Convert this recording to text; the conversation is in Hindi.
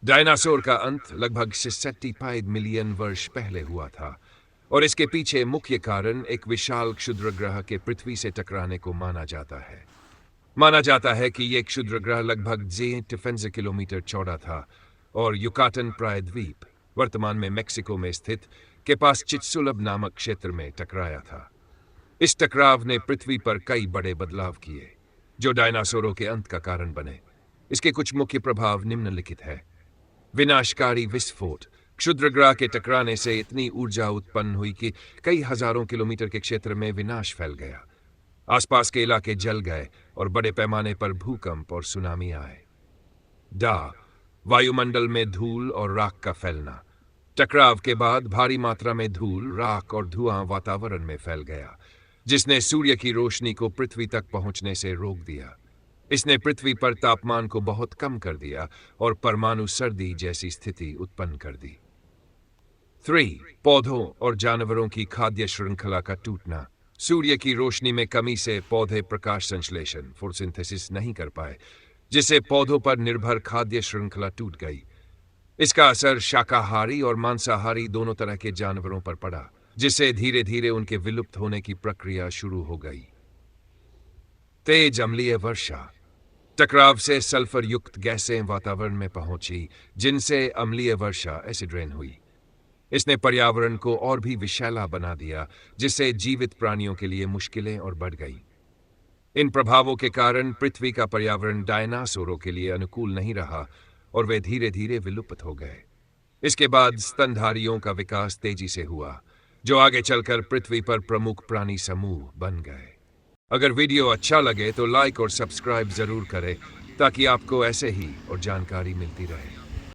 डायनासोर का अंत लगभग 65 मिलियन वर्ष पहले हुआ था और इसके पीछे मुख्य कारण एक विशाल क्षुद्रग्रह के पृथ्वी से टकराने को माना जाता है। माना जाता है कि यह क्षुद्रग्रह लगभग 8 किलोमीटर चौड़ा था और युकाटन प्रायद्वीप, वर्तमान में मेक्सिको में स्थित, के पास चित्सुलभ नामक क्षेत्र में टकराया था। इस टकराव ने पृथ्वी पर कई बड़े बदलाव किए जो डायनासोरों के अंत का कारण बने। इसके कुछ मुख्य प्रभाव निम्नलिखित है। विनाशकारी विस्फोट। क्षुद्रग्रह के टकराने से इतनी ऊर्जा उत्पन्न हुई कि कई हजारों किलोमीटर के क्षेत्र में विनाश फैल गया। आसपास के इलाके जल गए और बड़े पैमाने पर भूकंप और सुनामी आए। वायुमंडल में धूल और राख का फैलना। टकराव के बाद भारी मात्रा में धूल, राख और धुआं वातावरण में फैल गया, जिसने सूर्य की रोशनी को पृथ्वी तक पहुंचने से रोक दिया। इसने पृथ्वी पर तापमान को बहुत कम कर दिया और परमाणु सर्दी जैसी स्थिति उत्पन्न कर दी। 3. पौधों और जानवरों की खाद्य श्रृंखला का टूटना। सूर्य की रोशनी में कमी से पौधे प्रकाश संश्लेषण फोटोसिंथेसिस नहीं कर पाए, जिससे पौधों पर निर्भर खाद्य श्रृंखला टूट गई। इसका असर शाकाहारी और मांसाहारी दोनों तरह के जानवरों पर पड़ा, जिससे धीरे धीरे उनके विलुप्त होने की प्रक्रिया शुरू हो गई। तेज अम्लीय वर्षा। टकराव से सल्फर युक्त गैसें वातावरण में पहुंची, जिनसे अम्लीय वर्षा एसिड रेन हुई। इसने पर्यावरण को और भी विषैला बना दिया, जिससे जीवित प्राणियों के लिए मुश्किलें और बढ़ गई। इन प्रभावों के कारण पृथ्वी का पर्यावरण डायनासोरों के लिए अनुकूल नहीं रहा और वे धीरे धीरे विलुप्त हो गए। इसके बाद स्तनधारियों का विकास तेजी से हुआ, जो आगे चलकर पृथ्वी पर प्रमुख प्राणी समूह बन गए। अगर वीडियो अच्छा लगे तो लाइक और सब्सक्राइब जरूर करें ताकि आपको ऐसे ही और जानकारी मिलती रहे।